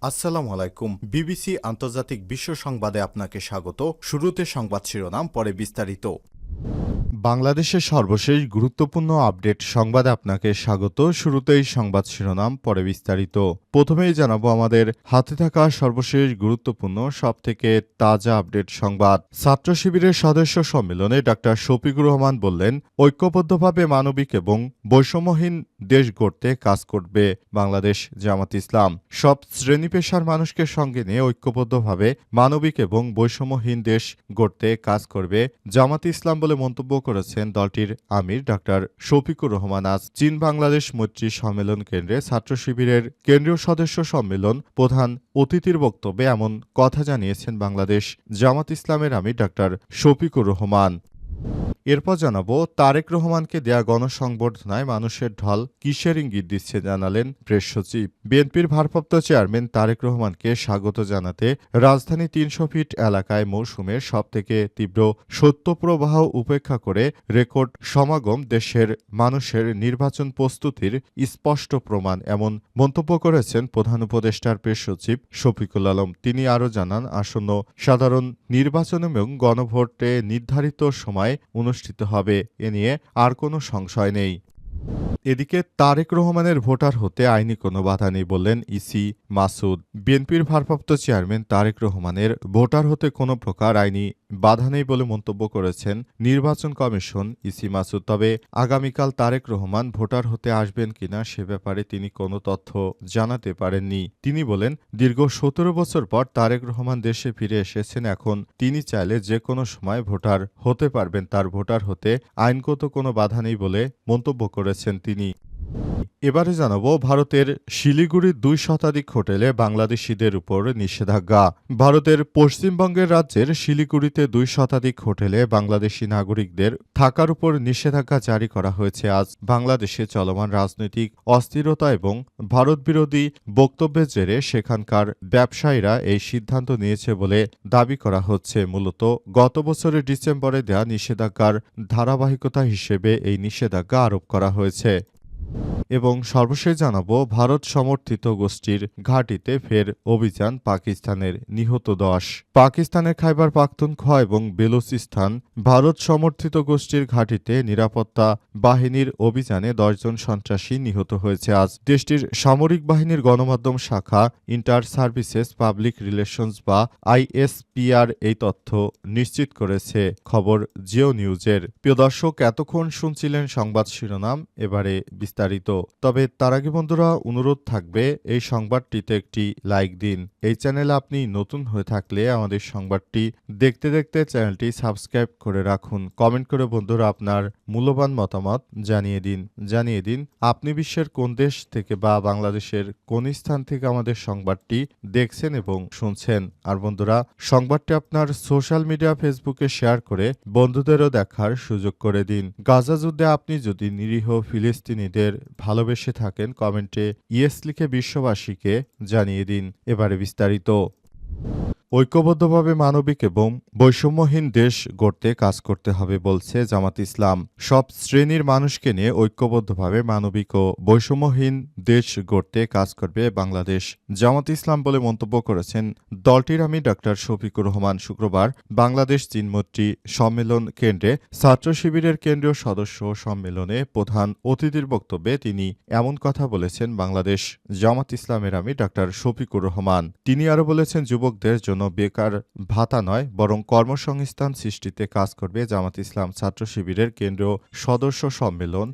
আসসালামু আলাইকুম। বিবিসি আন্তর্জাতিক বিশ্ব সংবাদে আপনাকে স্বাগত। শুরুতে সংবাদ শিরোনাম, পরে বিস্তারিত। বাংলাদেশের সর্বশেষ গুরুত্বপূর্ণ আপডেট সংবাদে আপনাকে স্বাগত। শুরুতেই সংবাদ শিরোনাম, পরে বিস্তারিত। প্রথমেই জানাবো আমাদের হাতে থাকা সর্বশেষ গুরুত্বপূর্ণ সবথেকে তাজা আপডেট সংবাদ। ছাত্র শিবিরের সদস্য সম্মেলনে ডাক্তার শফিকুর রহমান বললেন, ঐক্যবদ্ধভাবে মানবিক এবং বৈষম্যহীন দেশ গড়তে কাজ করবে বাংলাদেশ জামাত ইসলাম। সব শ্রেণী পেশার মানুষকে সঙ্গে নিয়ে ঐক্যবদ্ধভাবে মানবিক এবং বৈষম্যহীন দেশ গড়তে কাজ করবে জামাত ইসলাম বলে মন্তব্য করেছেন দলটির আমির ডাক্তার শফিকুর রহমান। আজ চীন বাংলাদেশ মৈত্রী সম্মেলন কেন্দ্রে ছাত্র শিবিরের কেন্দ্রীয় সদস্য সম্মেলন প্রধান অতিথির বক্তব্যে এমন কথা জানিয়েছেন বাংলাদেশ জামাত ইসলামের আমির ডাক্তার শফিকুর রহমান। এরপর জানাবো তারেক রহমানকে দেয়া গণসংবর্ধনায় মানুষের ঢল কিসের ইঙ্গিত দিচ্ছে জানালেন প্রেস সচিব। বিএনপির ভারপ্রাপ্ত চেয়ারম্যান তারেক রহমানকে স্বাগত জানাতে রাজধানী ৩০০ ফিট এলাকায় মৌসুমের সবথেকে তীব্র শৈত্যপ্রবাহ উপেক্ষা করে রেকর্ড সমাগম দেশের মানুষের নির্বাচন প্রস্তুতির স্পষ্ট প্রমাণ, এমন মন্তব্য করেছেন প্রধান উপদেষ্টার প্রেস সচিব শফিকুল আলম। তিনি আরও জানান, আসন্ন সাধারণ নির্বাচন এবং গণভোটে নির্ধারিত সময় অনুষ্ঠিত হবে, এ নিয়ে আর কোনো সংশয় নেই। এদিকে তারেক রহমানের ভোটার হতে আইনি কোনো বাধা নেই বললেন ইসি মাসুদ। বিএনপির ভারপ্রাপ্ত চেয়ারম্যান তারেক রহমানের ভোটার হতে কোনো প্রকার আইনি বাধা নেই বলে মন্তব্য করেছেন নির্বাচন কমিশন ইসি মাসুদ। তবে আগামীকাল তারেক রহমান ভোটার হতে আসবেন কিনা সে ব্যাপারে তিনি কোনো তথ্য জানাতে পারেননি। তিনি বলেন, দীর্ঘ ১৭ বছর পর তারেক রহমান দেশে ফিরে এসেছেন। এখন তিনি চাইলে যে কোনো সময় ভোটার হতে পারবেন। তার ভোটার হতে আইনগত কোনো বাধা নেই বলে মন্তব্য করেছেন তিনি। এবারে জানাবো ভারতের শিলিগুড়ির ২ শতাধিক হোটেলে বাংলাদেশিদের উপর নিষেধাজ্ঞা। ভারতের পশ্চিমবঙ্গের রাজ্যের শিলিগুড়িতে ২ শতাধিক হোটেলে বাংলাদেশি নাগরিকদের থাকার উপর নিষেধাজ্ঞা জারি করা হয়েছে। আজ বাংলাদেশে চলমান রাজনৈতিক অস্থিরতা এবং ভারত বিরোধী বক্তব্যের জেরে সেখানকার ব্যবসায়ীরা এই সিদ্ধান্ত নিয়েছে বলে দাবি করা হচ্ছে। মূলত গত বছরের ডিসেম্বরে দেয়া নিষেধাজ্ঞার ধারাবাহিকতা হিসেবে এই নিষেধাজ্ঞা আরোপ করা হয়েছে। এবং সর্বশেষ জানাবো ভারত সমর্থিত গোষ্ঠীর ঘাঁটিতে ফের অভিযান পাকিস্তানের, নিহত ১০। পাকিস্তানের খাইবার পাখতুনখোয়া এবং বেলুচিস্তান ভারত সমর্থিত গোষ্ঠীর ঘাঁটিতে নিরাপত্তা বাহিনীর অভিযানে ১০ জন সন্ত্রাসী নিহত হয়েছে। আজ দেশটির সামরিক বাহিনীর গণমাধ্যম শাখা ইন্টার সার্ভিসেস পাবলিক রিলেশনস বা আইএসপিআর এই তথ্য নিশ্চিত করেছে। খবর জিও নিউজের। প্রিয় দর্শক, এতক্ষণ শুনছিলেন সংবাদ শিরোনাম, এবারে বিস্তারিত। তবে তার আগে বন্ধুরা অনুরোধ থাকবে এই সংবাদটিতে একটি লাইক দিন। এই চ্যানেলে আপনি নতুন হয়ে থাকলে আমাদের সংবাদটি দেখতে দেখতে চ্যানেলটি সাবস্ক্রাইব করে রাখুন। কমেন্ট করে বন্ধুরা আপনার মূল্যবান মতামত জানিয়ে দিন আপনি বিশ্বের কোন দেশ থেকে বা বাংলাদেশের কোন স্থান থেকে আমাদের সংবাদটি দেখছেন এবং শুনছেন। আর বন্ধুরা, সংবাদটি আপনার সোশ্যাল মিডিয়া ফেসবুকে শেয়ার করে বন্ধুদেরও দেখার সুযোগ করে দিন। গাজা যুদ্ধে আপনি যদি নিরীহ ফিলিস্তিনিদের ভালোবেসে থাকেন, কমেন্টে ইয়েস লিখে বিশ্ববাসীকে জানিয়ে দিন। এবারে বিস্তারিত। ঐক্যবদ্ধভাবে মানবিক এবং বৈষম্যহীন দেশ গড়তে কাজ করতে হবে বলছে জামাত ইসলাম। সব শ্রেণীর মানুষকে নিয়ে ঐক্যবদ্ধভাবে মানবিক ও বৈষম্যহীন দেশ গড়তে কাজ করবে বাংলাদেশ জামাত ইসলাম বলে মন্তব্য করেছেন দলটির আমির ডাক্তার শফিকুর রহমান। শুক্রবার বাংলাদেশ চীন মৈত্রী সম্মেলন কেন্দ্রে ছাত্র শিবিরের কেন্দ্রীয় সদস্য সম্মেলনে প্রধান অতিথির বক্তব্যে তিনি এমন কথা বলেছেন বাংলাদেশ জামাত ইসলামের আমির ডাক্তার শফিকুর রহমান। তিনি আরও বলেছেন, যুবকদের জন্য বেকার ভাতা নয় বরং কর্মসংস্থান সৃষ্টিতে কাজ করবে জামাত ইসলাম। ছাত্র শিবিরের কেন্দ্রীয় সদস্য সম্মেলন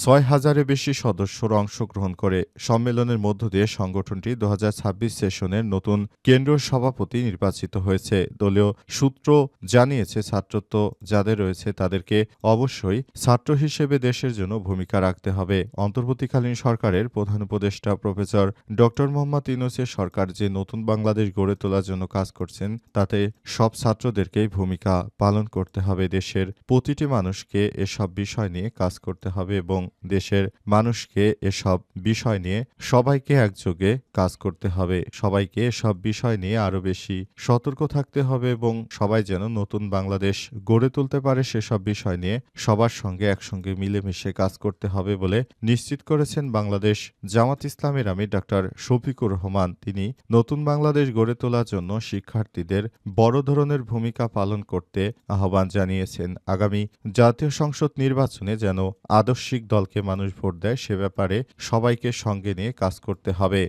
৬,০০০-এর বেশি সদস্যরা অংশগ্রহণ করে। সম্মেলনের মধ্য দিয়ে সংগঠনটি ২০২৬ সেশনের নতুন কেন্দ্রীয় সভাপতি নির্বাচিত হয়েছে। দলীয় সূত্র জানিয়েছে, ছাত্রত্ব যাদের রয়েছে তাদেরকে অবশ্যই ছাত্র হিসেবে দেশের জন্য ভূমিকা রাখতে হবে। অন্তর্বর্তীকালীন সরকারের প্রধান উপদেষ্টা প্রফেসর ড. মোহাম্মদ ইউনূসের সরকার যে নতুন বাংলাদেশ গড়ে তোলার জন্য কাজ করছেন তাতে সব ছাত্রদেরকেই ভূমিকা পালন করতে হবে। দেশের প্রতিটি মানুষকে এসব বিষয় নিয়ে কাজ করতে হবে এবং দেশের মানুষকে এসব বিষয় নিয়ে সবাইকে একযোগে কাজ করতে হবে। সবাইকে এসব বিষয় নিয়ে আরও বেশি সতর্ক থাকতে হবে এবং সবাই যেন নতুন বাংলাদেশ গড়ে তুলতে পারে সেসব বিষয় নিয়ে সবার সঙ্গে একসঙ্গে মিলেমিশে কাজ করতে হবে বলে নিশ্চিত করেছেন বাংলাদেশ জামাত ইসলামের আমির ডাক্তার শফিকুর রহমান। তিনি নতুন বাংলাদেশ গড়ে তোলার জন্য শিক্ষার্থীদের বড় ধরনের ভূমিকা পালন করতে আহ্বান জানিয়েছেন। আগামী জাতীয় সংসদ নির্বাচনে যেন আদর্শিক দলকে মানুষ ভোট দেয় সে ব্যাপারে সবাইকে সঙ্গে নিয়ে কাজ করতে হবে।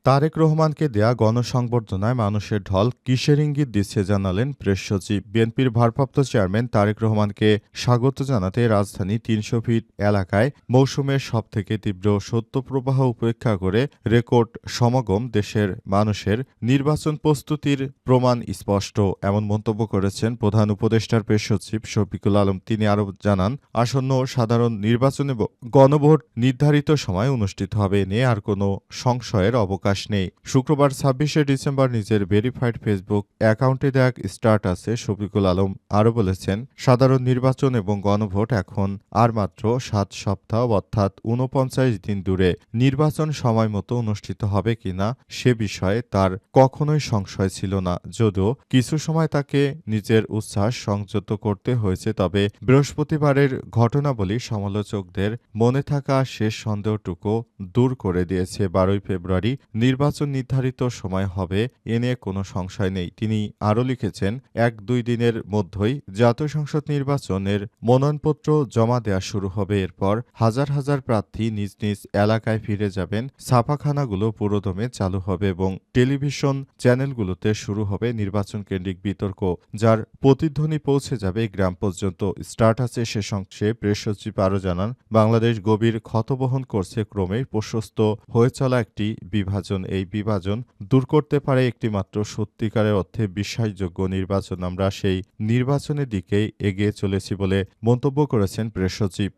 তারেক রহমানকে দেয়া গণসংবর্ধনায় মানুষের ঢল কিসের ইঙ্গিত দিচ্ছে জানালেন প্রেস সচিব। বিএনপির ভারপ্রাপ্ত চেয়ারম্যান তারেক রহমানকে স্বাগত জানাতে রাজধানী ৩০০ ফিট এলাকায় মৌসুমের সবথেকে তীব্র শৈত্যপ্রবাহ উপেক্ষা করে রেকর্ড সমাগম দেশের মানুষের নির্বাচন প্রস্তুতির প্রমাণ স্পষ্ট, এমন মন্তব্য করেছেন প্রধান উপদেষ্টার প্রেস সচিব শফিকুল আলম। তিনি আরও জানান, আসন্ন সাধারণ নির্বাচনে গণভোট নির্ধারিত সময় অনুষ্ঠিত হবে, এ নিয়ে আর কোনো সংশয়ের অবকাশ নেই। শুক্রবার ২৬শে ডিসেম্বর নিজের ভেরিফাইড ফেসবুক অ্যাকাউন্টে দেয়া এক স্ট্যাটাসে শফিকুল আলম আরও বলেছেন, সাধারণ নির্বাচন এবং গণভোট এখন আর মাত্র ৭ সপ্তাহ অর্থাৎ ৪৯ দিন দূরে। নির্বাচন সময় মতো অনুষ্ঠিত হবে কিনা সে বিষয়ে তার কখনোই সংশয় ছিল না, যদিও কিছু সময় তাকে নিজের উচ্ছ্বাস সংযত করতে হয়েছে। তবে বৃহস্পতিবারের ঘটনাবলী সমালোচকদের মনে থাকা শেষ সন্দেহটুকু দূর করে দিয়েছে। ১২ই ফেব্রুয়ারি নির্বাচন নির্ধারিত সময় হবে, এ নিয়ে কোনো সংশয় নেই। তিনি আরও লিখেছেন, ১-২ দিনের মধ্যেই জাতীয় সংসদ নির্বাচনের মনোনয়নপত্র জমা দেওয়া শুরু হবে। এরপর হাজার হাজার প্রার্থী নিজ নিজ এলাকায় ফিরে যাবেন। ছাপাখানাগুলো পুরোদমে চালু হবে এবং টেলিভিশন চ্যানেলগুলোতে শুরু হবে নির্বাচন কেন্দ্রিক বিতর্ক, যার প্রতিধ্বনি পৌঁছে যাবে গ্রাম পর্যন্ত। স্ট্যাটাসে শেষ অংশে প্রেস সচিব আরও জানান, বাংলাদেশ গভীর ক্ষতবহন করছে, ক্রমেই প্রশস্ত হয়ে চলা একটি বিভাজন। এই বিভাজন দূর করতে পারে একটিমাত্র সত্যিকারের অর্থে বিশ্বাসযোগ্য নির্বাচন। আমরা সেই নির্বাচনের দিকেই এগিয়ে চলেছি বলে মন্তব্য করেছেন প্রেস সচিব।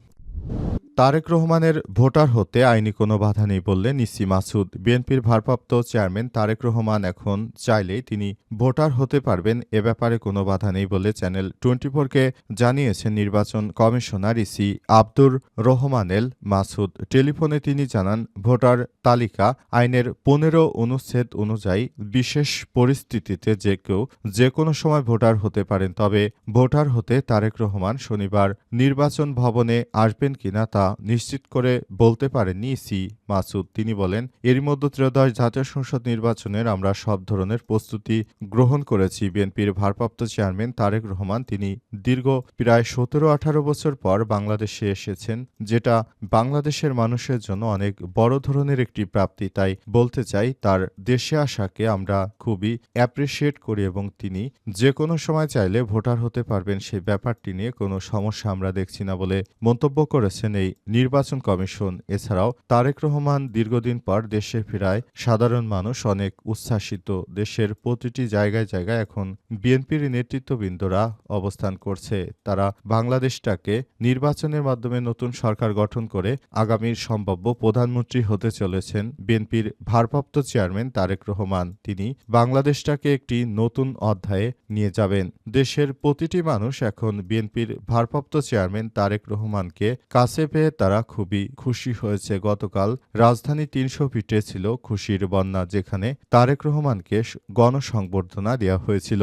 তারেক রহমানের ভোটার হতে আইনি কোনো বাধা নেই বললেন ইসি মাসুদ। বিএনপির ভারপ্রাপ্ত চেয়ারম্যান তারেক রহমান এখন চাইলেই তিনি ভোটার হতে পারবেন, এ ব্যাপারে কোনো বাধা নেই বলে চ্যানেল 24-কে জানিয়েছেন নির্বাচন কমিশনার ইসি আব্দুর রহমানেল মাসুদ। টেলিফোনে তিনি জানান, ভোটার তালিকা আইনের ১৫ অনুচ্ছেদ অনুযায়ী বিশেষ পরিস্থিতিতে যে কেউ যে কোনো সময় ভোটার হতে পারেন। তবে ভোটার হতে তারেক রহমান শনিবার নির্বাচন ভবনে আসবেন কিনা তা নিশ্চিত করে বলতে পারেননি ইসি মাসুদ। তিনি বলেন, এরই মধ্যে ত্রয়োদশ জাতীয় সংসদ নির্বাচনের আমরা সব ধরনের প্রস্তুতি গ্রহণ করেছি। বিএনপির ভারপ্রাপ্ত চেয়ারম্যান তারেক রহমান তিনি দীর্ঘ প্রায় ১৭-১৮ বছর পর বাংলাদেশে এসেছেন, যেটা বাংলাদেশের মানুষের জন্য অনেক বড় ধরনের একটি প্রাপ্তি। তাই বলতে চাই, তার দেশে আসাকে আমরা খুবই অ্যাপ্রিসিয়েট করি এবং তিনি যে কোনো সময় চাইলে ভোটার হতে পারবেন, সেই ব্যাপারটি নিয়ে কোনো সমস্যা আমরা দেখছি না বলে মন্তব্য করেছেন এই নির্বাচন কমিশন। এছাড়াও তারেক রহমান দীর্ঘদিন পর দেশে ফেরায় সাধারণ মানুষ অনেক উচ্ছ্বাসিত। দেশের প্রতিটি জায়গায় জায়গায় এখন বিএনপির নেতৃত্ববৃন্দরা অবস্থান করছে। তারা বাংলাদেশটাকে নির্বাচনের মাধ্যমে নতুন সরকার গঠন করে আগামীর সম্ভাব্য প্রধানমন্ত্রী হতে চলেছেন বিএনপির ভারপ্রাপ্ত চেয়ারম্যান তারেক রহমান। তিনি বাংলাদেশটাকে একটি নতুন অধ্যায়ে নিয়ে যাবেন। দেশের প্রতিটি মানুষ এখন বিএনপির ভারপ্রাপ্ত চেয়ারম্যান তারেক রহমানকে কাছে পেয়ে তারা খুবই খুশি হয়েছে। গতকাল রাজধানী ৩০০ ফিটে ছিল খুশির বন্যা, যেখানে তারেক রহমানকে গণসংবর্ধনা দেওয়া হয়েছিল।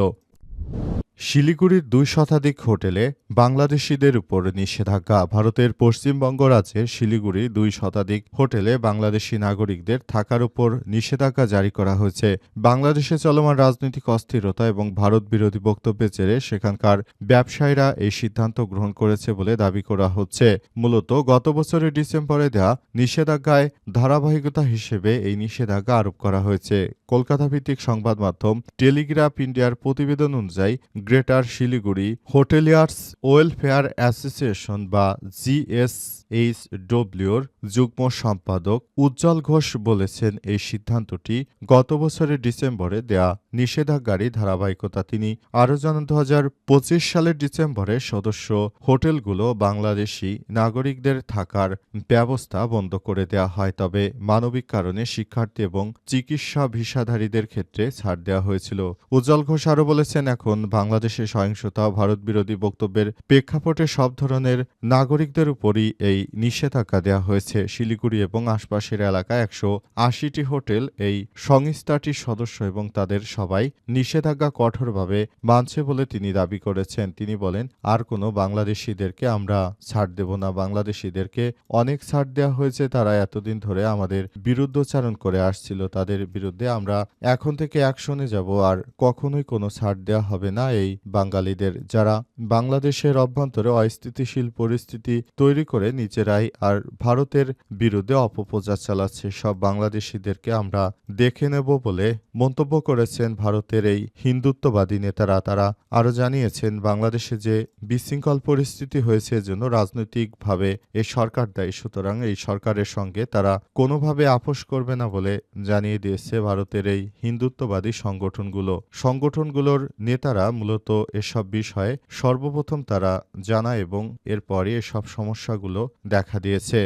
শিলিগুড়ির ২ শতাধিক হোটেলে বাংলাদেশিদের উপর নিষেধাজ্ঞা। ভারতের পশ্চিমবঙ্গ রাজ্যের শিলিগুড়ির ২ শতাধিক হোটেলে বাংলাদেশি নাগরিকদের থাকার উপর নিষেধাজ্ঞা জারি করা হয়েছে। বাংলাদেশে চলমান রাজনৈতিক অস্থিরতা এবং ভারত বিরোধী বক্তব্যের জেরে সেখানকার ব্যবসায়ীরা এই সিদ্ধান্ত গ্রহণ করেছে বলে দাবি করা হচ্ছে। মূলত গত বছরের ডিসেম্বরে দেওয়া নিষেধাজ্ঞায় ধারাবাহিকতা হিসেবে এই নিষেধাজ্ঞা আরোপ করা হয়েছে। কলকাতা ভিত্তিক সংবাদ মাধ্যম টেলিগ্রাফ ইন্ডিয়ার প্রতিবেদন অনুযায়ী greater Siliguri hoteliers welfare association বা জিএসএইচডব্লিউর যুগ্ম সম্পাদক উজ্জ্বল ঘোষ বলেছেন, এই সিদ্ধান্তটি গত বছরের ডিসেম্বরে দেয়া নিষেধাজ্ঞারই ধারাবাহিকতা। তিনি আরও জানান, ২০২৫ সালের ডিসেম্বরে সদস্য হোটেলগুলো বাংলাদেশি নাগরিকদের থাকার ব্যবস্থা বন্ধ করে দেওয়া হয়। তবে মানবিক কারণে শিক্ষার্থী এবং চিকিৎসা ভিসা পেশাধারীদের ক্ষেত্রে ছাড় দেওয়া হয়েছিল। উজ্জ্বল ঘোষ আরও বলেছেন, এখন বাংলাদেশে সহিংসতা ও ভারতবিরোধী বক্তব্যের প্রেক্ষাপটে সব ধরনের নাগরিকদের উপরই এই নিষেধাজ্ঞা দেওয়া হয়েছে। শিলিগুড়ি এবং আশপাশের এলাকায় 180টি হোটেল এই সংস্থাটির সদস্য এবং তাদের সবাই নিষেধাজ্ঞা কঠোরভাবে মানছে বলে তিনি দাবি করেছেন। তিনি বলেন, আর কোনো বাংলাদেশিদেরকে আমরা ছাড় দেব না। বাংলাদেশিদেরকে অনেক ছাড় দেওয়া হয়েছে। তারা এতদিন ধরে আমাদের বিরুদ্ধচারণ করে আসছিল। তাদের বিরুদ্ধে আমরা এখন থেকে অ্যাকশনে যাব। আর কখনোই কোনো ছাড় দেওয়া হবে না এই বাঙালিদের, যারা বাংলাদেশের অভ্যন্তরে অস্থিতিশীল পরিস্থিতি তৈরি করে নিজেরাই আর ভারতের বিরুদ্ধে অপপ্রচার চালাচ্ছে। সব বাংলাদেশিদেরকে আমরা দেখে নেব বলে মন্তব্য করেছেন ভারতের এই হিন্দুত্ববাদী নেতারা। তারা আরও জানিয়েছেন, বাংলাদেশে যে বিশৃঙ্খল পরিস্থিতি হয়েছে এজন্য রাজনৈতিকভাবে এই সরকার দায়ী। সুতরাং এই সরকারের সঙ্গে তারা কোনোভাবে আপোস করবে না বলে জানিয়ে দিয়েছে ভারতের এই হিন্দুত্ববাদী সংগঠনগুলোর নেতারা। মূলত এসব বিষয়ে সর্বপ্রথম তারা জানায় এবং এরপরই এসব সমস্যাগুলো দেখা দিয়েছে।